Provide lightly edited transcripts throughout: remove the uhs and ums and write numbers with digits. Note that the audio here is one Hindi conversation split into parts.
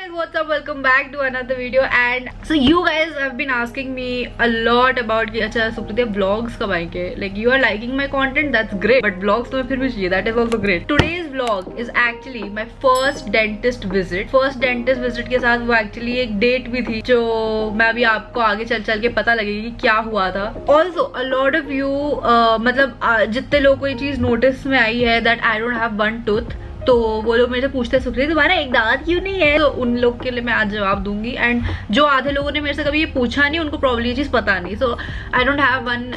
guys, what's up? Welcome back to another video. And so you guys have been asking me a lot about कि अच्छा सुप्रीतिया vlogs कब आएंगे? Like you are liking my content, that's great. But vlogs तो मैं फिर भी चाहिए, that is also great. Today's vlog is actually my first dentist visit. First dentist visit के साथ वो actually एक date भी थी जो मैं अभी आपको आगे चल के पता लगेगी कि क्या हुआ था. Also a lot of you मतलब जितने लोगों को ये चीज नोटिस में आई है that I don't have one tooth. तो वो लोग मेरे से पूछते हैं सुप्रीति तुम्हारा एक दांत क्यों नहीं है, तो उन लोग के लिए मैं आज जवाब दूंगी. एंड जो आधे लोगों ने मेरे से कभी ये पूछा नहीं उनको प्रॉब्लम ये चीज पता नहीं. So I don't have one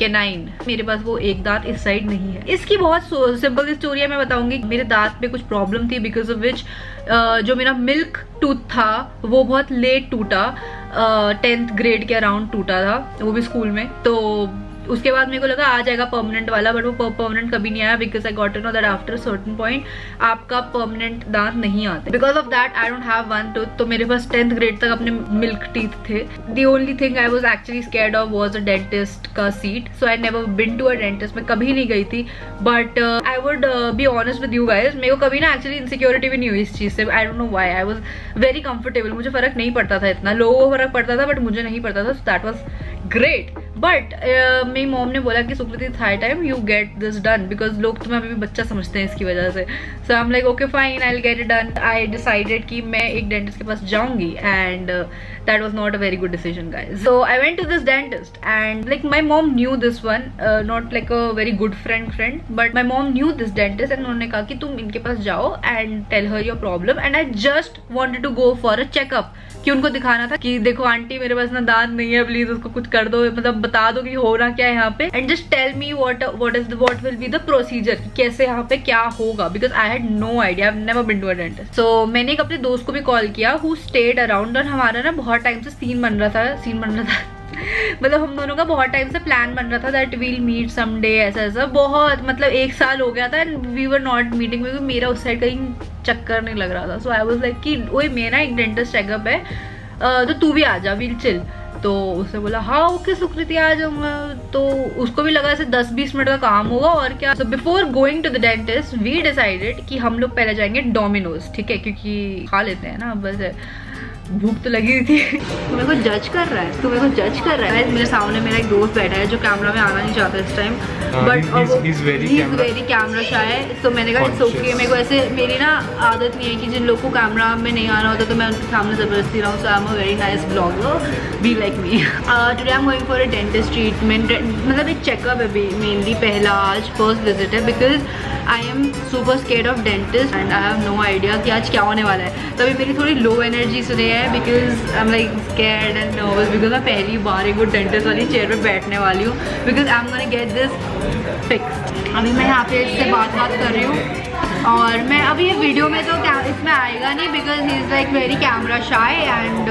canine, मेरे पास वो एक दांत इस साइड नहीं है. इसकी बहुत सिंपल स्टोरी है, मैं बताऊंगी. मेरे दांत में कुछ प्रॉब्लम थी बिकॉज ऑफ विच जो मेरा मिल्क टूथ था वो बहुत लेट टूटा. 10th ग्रेड के अराउंड टूटा था, वो भी स्कूल में. तो उसके बाद मेरे को लगा आ जाएगा परमानेंट वाला, बट वो परमानेंट कभी नहीं आया because I got to know that after certain point आपका परमानेंट दांत नहीं आते. Because of that I don't have one tooth. तो मेरे पास 10th ग्रेड तक अपने मिल्क टीथ थे. The only thing I was actually scared of was a dentist का seat. So I never been to a dentist, मैं कभी नहीं गई थी. But I would be honest with you guys, मेरे को कभी ना एक्चुअली इनसिक्योरिटी भी नहीं हुई इस चीज से. I don't know why, I was very comfortable. मुझे फर्क नहीं पड़ता था इतना, लोगों को फर्क पड़ता था बट मुझे नहीं पड़ता था. So that was great. But मेरी मॉम ने बोला कि Supriti it's high time you get this done because लोग तुम्हें अभी भी बच्चा समझते हैं इसकी वजह से. So I am like okay fine, I will get it done. I decided कि मैं एक डेंटिस्ट के पास जाऊंगी and that was not a very good decision guys. So I went to this dentist and like my mom knew this one, not like a very good friend but my mom knew this dentist. And उन्होंने कहा कि तुम इनके पास जाओ and tell her your problem. And I just wanted to go for a checkup, कि उनको दिखाना था कि देखो आंटी मेरे पास ना दांत नहीं है, प्लीज उसको कुछ कर दो, मतलब बता दो कि हो रहा क्या है यहाँ पे. And just tell me what will be the procedure, कैसे यहाँ पे क्या होगा, because I had no idea, I have never been to a dentist. So मैंने एक अपने दोस्त को भी कॉल किया हु स्टेड अराउंड. और हमारा ना बहुत टाइम से सीन बन रहा था मतलब हम दोनों का बहुत टाइम से प्लान बन रहा था दैट वील मीट समडे, ऐसा बहुत मतलब 1 साल हो गया था and we were not meeting because मेरा उस साइड कहीं चक्कर नहीं लग रहा था. सो आई वाज लाइक कि ओए मेरा एक डेंटिस्ट चेकअप है तो तू भी आ जा, वील चिल. तो उसने बोला हाँ ओके सुकृति आ जाऊंगा. तो उसको भी लगा ऐसे 10-20 मिनट का काम होगा और क्या. So before going to the dentist we decided कि हम लोग पहले जाएंगे डोमिनोज, ठीक है, क्योंकि खा लेते हैं ना, बस भूख तो लगी थी. तू मेरे को जज कर रहा है, तू मेरे को जज कर रहा है. मेरे सामने मेरा एक दोस्त बैठा है जो कैमरा में आना नहीं चाहता इस time, but he is very camera shy है. तो मैंने कहा इट्स ओके, मेरे को ऐसे मेरी ना आदत नहीं है कि जिन लोग को कैमरा में नहीं आना होता तो मैं उनके सामने जबरदस्ती रहा हूँ. So I am a very nice blogger, be like me. Today I am going for a dentist treatment, मतलब एक चेकअप है मेनली. पहला आज फर्स्ट विजिट है because I am super scared of dentist and I have no idea कि आज क्या होने वाला है. तभी मेरी थोड़ी लो एनर्जी सुने है because I am like scared and nervous because मैं पहली बार एक वो डेंटिस्ट वाली चेयर पर बैठने वाली हूँ because I am gonna get this fixed. अभी मैं यहाँ पे इससे बात कर रही हूँ और मैं अभी ये वीडियो में तो क्या इसमें आएगा नहीं because he is like very camera shy. And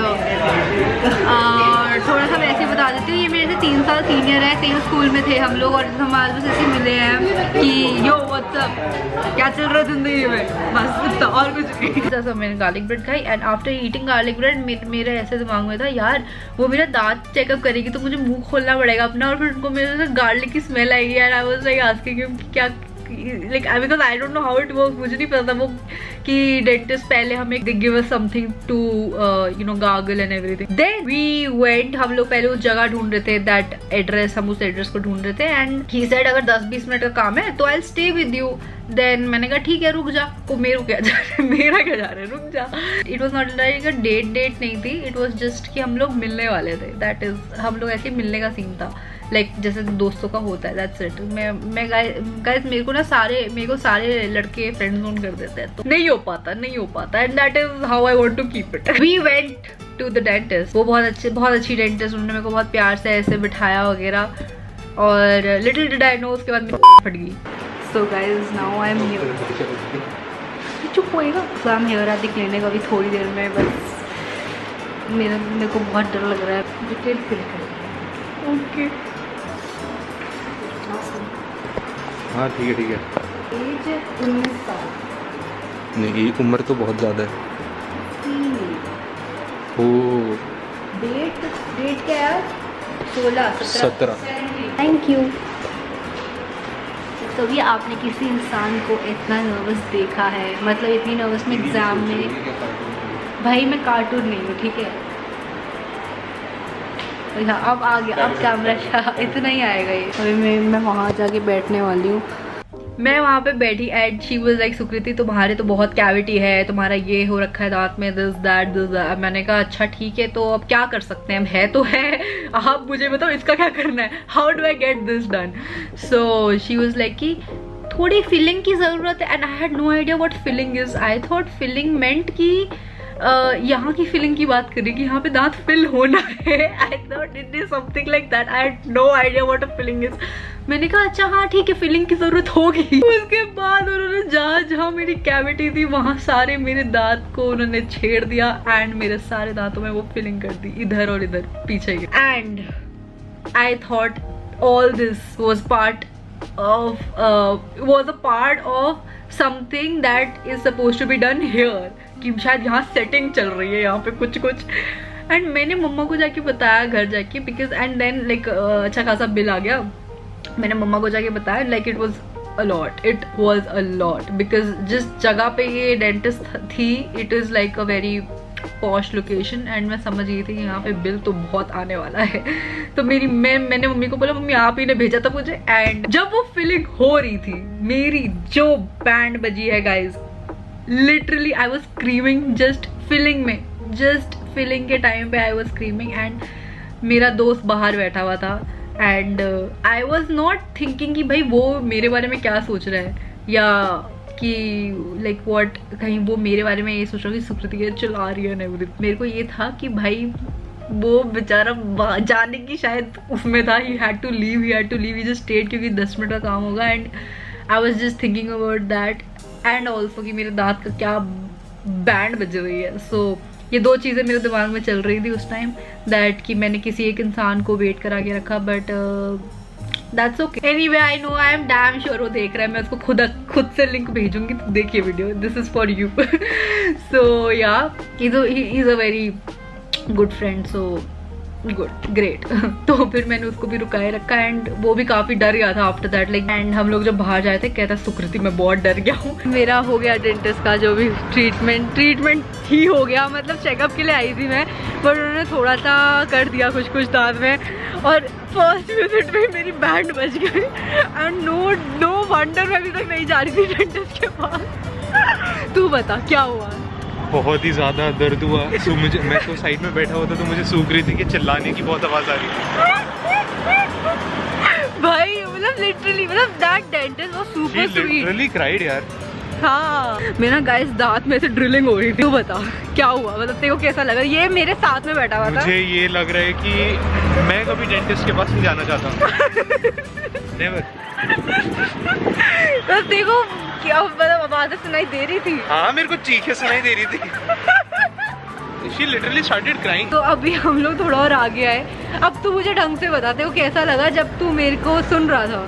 थोड़ा सा वैसे बता देती हूँ, ये मेरे से 3 साल सीनियर है, सेम स्कूल में थे हम लोग और हम आज बस ऐसे मिले हैं कि यो व्हाट्सअप क्या चल रहा है जिंदगी में, बस इतना और कुछ नहीं. जैसा मैंने गार्लिक ब्रेड खाई and after eating garlic bread मेरे ऐसे दिमाग में था यार वो मेरा दांत चेकअप करेगी तो मुझे मुँह खोलना पड़ेगा अपना और फिर उनको मेरे से गार्लिक की स्मेल आएगी. And I was like asking क्या like because I don't know how it works. मुझे नहीं पता था वो कि डेंटिस्ट पहले हमें they give us something to you know gargle and everything. Then we went, हम लोग पहले उस जगह ढूंढ रहे थे that address, हम उस एड्रेस को ढूंढ रहे थे. and he said अगर 10-20 मिनट का काम है तो I'll stay with you. Then मैंने कहा ठीक है रुक जा. को मेरा क्या जा रहा है, मेरा क्या जा रहा है, रुक जा. It was not like a date नहीं थी, it was just कि हम लोग मिलने वाले थे. That is हम लोग ऐसे मिलने का सीन था लाइक जैसे दोस्तों का होता है. That's it. मैं गाइस मेरे को ना सारे लड़के फ्रेंड जोन कर देते हैं तो नहीं हो पाता and that is how I want to keep it. We went to the dentist. वो बहुत अच्छी डेंटिस्ट. उन्होंने मेरे को बहुत प्यार से ऐसे बिठाया वगैरह और लिटिल डिड आई नो उसके बाद मेरी फट गई. So guys now I am here. चुप होएगा. So I am here at the clinic. अभी थोड़ी देर में बस मेरे को बहुत डर लग रहा है. ओके हाँ ठीक है. एज 19 साल. नहीं उम्र तो बहुत ज़्यादा है. ओ डेट क्या है? 16-17. Thank you. कभी आपने किसी इंसान को इतना नर्वस देखा है, मतलब इतनी नर्वस में एग्जाम में भाई मैं कार्टून नहीं हूँ, ठीक है। हाँ अब आ गया, अब कैमरा इतना ही आएगा ये। अभी मैं वहाँ जाके बैठने वाली हूँ। मैं वहाँ पे बैठी एंड शी वाज लाइक सुकृति तुम्हारे तो बहुत कैविटी है, तुम्हारा ये हो रखा है दांत में, दिस दैट। मैंने कहा अच्छा ठीक है, तो अब क्या कर सकते हैं, है तो है, आप मुझे बताओ इसका क्या करना है, how do I get this done. So she was like कि थोड़ी फिलिंग की ज़रूरत है and I had no idea what filling is. I thought filling meant कि यहाँ की फिलिंग की बात करें कि यहाँ पे दांत फिल होना है। I thought it is something like that, I had no idea what a filling is. मैंने कहा अच्छा हाँ ठीक है, फिलिंग की जरूरत होगी। उसके बाद उन्होंने जहाँ जहाँ मेरी कैविटी थी वहाँ सारे मेरे दांत को उन्होंने छेड़ दिया एंड मेरे सारे दांतों में वो फिलिंग कर दी, इधर और इधर पीछे के। And I thought all this was part a part of something that is suppose to be done here, कि शायद यहाँ सेटिंग चल रही है यहाँ पे कुछ कुछ। एंड मैंने मम्मा को जाके बताया घर जाके, बिकॉज एंड देन लाइक अच्छा खासा बिल आ गया। मैंने मम्मा को जाके बताया like it was a lot because जिस जगह पे ये डेंटिस्ट थी it is like a very posh location and मैं समझ गई थी कि यहाँ पे बिल तो बहुत आने वाला है। तो मैंने मम्मी को बोला मम्मी आप ही ने भेजा था मुझे। एंड जब वो फिलिंग हो रही थी मेरी जो बैंड बजी है guys, literally I was screaming just filling के टाइम पे आई वॉज स्क्रीमिंग। एंड मेरा दोस्त बाहर बैठा हुआ था and I was not thinking कि भाई वो मेरे बारे में क्या सोच रहा है या कि लाइक व्हाट, कहीं वो मेरे बारे में ये सोच रहा है कि सुकृति चला रही है नहीं। मेरे को ये था कि भाई वो बेचारा जाने की शायद उसमें था, he had to leave, he just stayed क्योंकि 10 मिनट का काम होगा। And I was just thinking about that and also कि मेरे दांत का क्या बैंड बज रही है। सो ये दो चीज़ें मेरे दिमाग में चल रही थी उस टाइम, दैट कि मैंने किसी एक इंसान को वेट करा के रखा, but that's okay. Anyway I know, I am damn sure वो देख रहा है, मैं उसको खुद से लिंक भेजूंगी, तो देखिए video, this is for you. So yeah he is a very good friend, so good great. तो फिर मैंने उसको भी रुकाए रखा एंड वो भी काफी डर गया था आफ्टर दैट लाइक। एंड हम लोग जब बाहर जाए थे कहता सुकृति मैं बहुत डर गया हूँ। मेरा हो गया डेंटिस्ट का जो भी ट्रीटमेंट ही हो गया, मतलब चेकअप के लिए आई थी मैं, बट उन्होंने थोड़ा सा कर दिया कुछ दांत में और फर्स्ट विजिट में मेरी बैंड बज गई। एंड नो वंडर मैं अभी तक नहीं जा रही थी डेंटिस्ट के पास। तू बता क्या हुआ? बहुत ही ज़्यादा दर्द हुआ। मैं तो साइड में बैठा हुआ था तो मुझे सूख रही थी कि चिल्लाने की बहुत आवाज़ आ रही थी। भाई मतलब literally that dentist was super sweet. Literally cried यार। हाँ मेरा गाइस दांत में से ड्रिलिंग हो रही थी। तू बता क्या हुआ, मतलब तेरे को कैसा लगा? ये मेरे साथ में बैठा हुआ था। मुझे ये लग रहा है कि मैं कभी डेंटिस्ट के पास नहीं जाना चाहता। नेवर। तो तेरे को क्या मतलब आवाज़ें सुनाई दे रही थी? हाँ मेरे को चीखें सुनाई दे रही थी। She literally started crying. तो अभी हम लोग थोड़ा और आगे आए। अब तू मुझे ढंग से बता तेरे को कैसा लगा जब तू मेरे को सुन रहा था?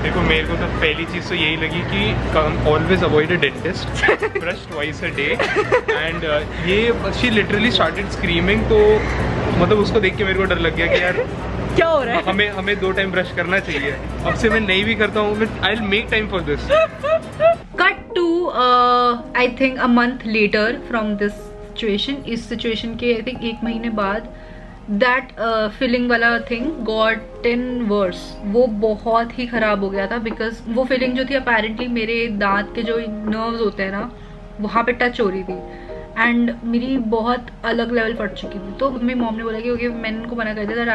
देखो मेरे को तो पहली चीज़ तो यही लगी कि always avoid a dentist, brush twice a day. And ये शी लिटरली स्टार्टेड स्क्रीमिंग, तो मतलब उसको देख के मेरे को डर लग गया कि यार क्या हो रहा है। हमें 2 टाइम ब्रश करना चाहिए। अब से मैं नहीं भी करता हूँ, I will make time for this. Cut to I think a month later from this situation. इस सिचुएशन के आई थिंक 1 महीने बाद दैट फिलिंग वाला थिंग गॉट इन वर्स। वो बहुत ही ख़राब हो गया था बिकॉज वो फिलिंग जो थी अपेरेंटली मेरे दांत के जो नर्व्स होते हैं ना वहाँ पे टच हो रही थी एंड मेरी बहुत अलग लेवल फट चुकी थी। तो मेरी मॉम ने बोला कि ओके, मैंने उनको मना कर दिया that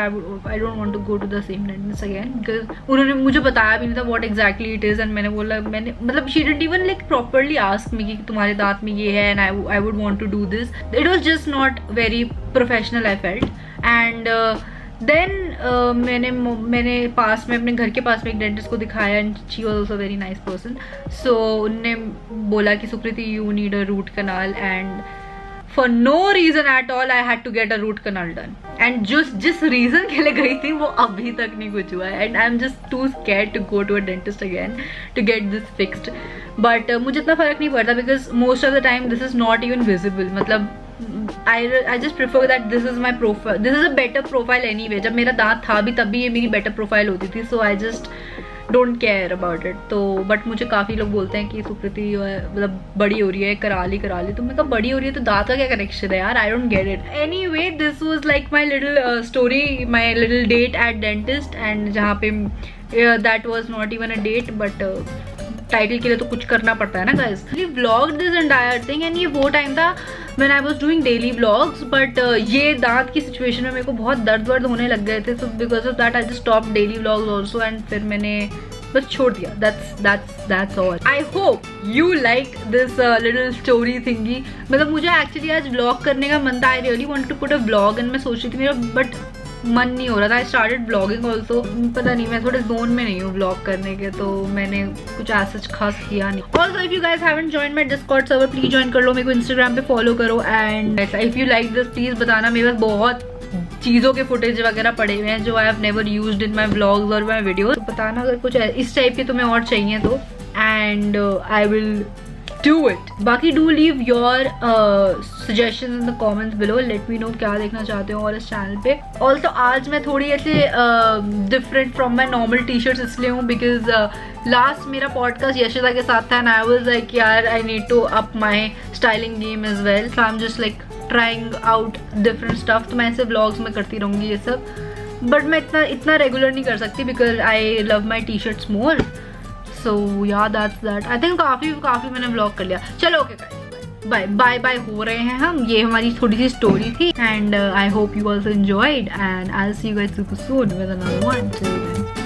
I don't want to go to the same dentist again because उन्होंने मुझे बताया भी नहीं था what exactly it is. And मैंने मतलब she didn't even like properly ask me कि तुम्हारे दांत में ये है and I would want to do this. It was just not very professional I felt. And then मैंने पास में अपने घर के पास में एक डेंटिस्ट को दिखाया and she was also very nice person. सो उनने बोला कि Sukriti you need a root canal and for no reason at all I had to get a root canal done. And जिस रीजन के लिए गई थी वो अभी तक नहीं कुछ हुआ है and I am just too scared to go to a dentist again to get this fixed. But मुझे इतना फर्क नहीं पड़ता because most of the time this is not even visible. मतलब I just prefer that this is my profile, this is a better profile anyway। जब मेरा दांत था भी तब भी ये मेरी better profile होती थी। So I just don't care about it. तो बट मुझे काफ़ी लोग बोलते हैं कि सुकृति मतलब बड़ी हो रही है, करा ली। तो मैं कहा बड़ी हो रही है तो दांत का क्या कनेक्शन है यार, I don't get it. Anyway this was like my little story, my little date at dentist, and जहाँ पे that was not even a date, but title के लिए तो कुछ करना पड़ता है ना guys. We vlogged this entire thing, and ये वो टाइम था when I was doing daily vlogs, but ये दांत की सिचुएशन में मेरे को बहुत दर्द होने लग गए थे, तो because of that I just stop daily vlogs also, and फिर मैंने बस छोड़ दिया। that's all. I hope you liked this little story thingy. मतलब मुझे एक्चुअली आज व्लॉग करने का मन था, I really wanted to put a vlog, and मैं सोच रही थी मेरा बट मन नहीं हो रहा था। आई स्टार्टेड व्लॉगिंग ऑल्सो, पता नहीं मैं थोड़े जोन में नहीं हूँ व्लॉग करने के, तो मैंने कुछ ऐसा खास किया नहीं। Also if you guys haven't join my Discord server, please join कर लो, मेरे को इंस्टाग्राम पे फॉलो करो, and if you like this please बताना। मेरे पास बहुत चीज़ों के फुटेज वगैरह पड़े हुए हैं जो आई have never used in my vlogs और माई वीडियोस, तो बताना अगर कुछ इस टाइप के तुम्हें और चाहिए तो, and I will do it. बाकी do leave your suggestions in the comments below. Let me know क्या देखना चाहते हो और इस चैनल पे। Also आज मैं थोड़ी ऐसे different from my normal t-shirts इसलिए हूँ because last मेरा podcast यशिता के साथ था, and I was like यार I need to up my styling game as well. So I'm just like trying out different stuff. तो मैं ऐसे vlogs में करती रहूँगी ये सब, but मैं इतना regular नहीं कर सकती because I love my t-shirts more. So yeah, that's that. I think काफी मैंने व्लॉग कर लिया। चलो ओके गाइस, बाय हो रहे हैं हम। ये हमारी थोड़ी सी स्टोरी थी, and I hope you also enjoyed, and I will see you guys super soon with another one. Till then.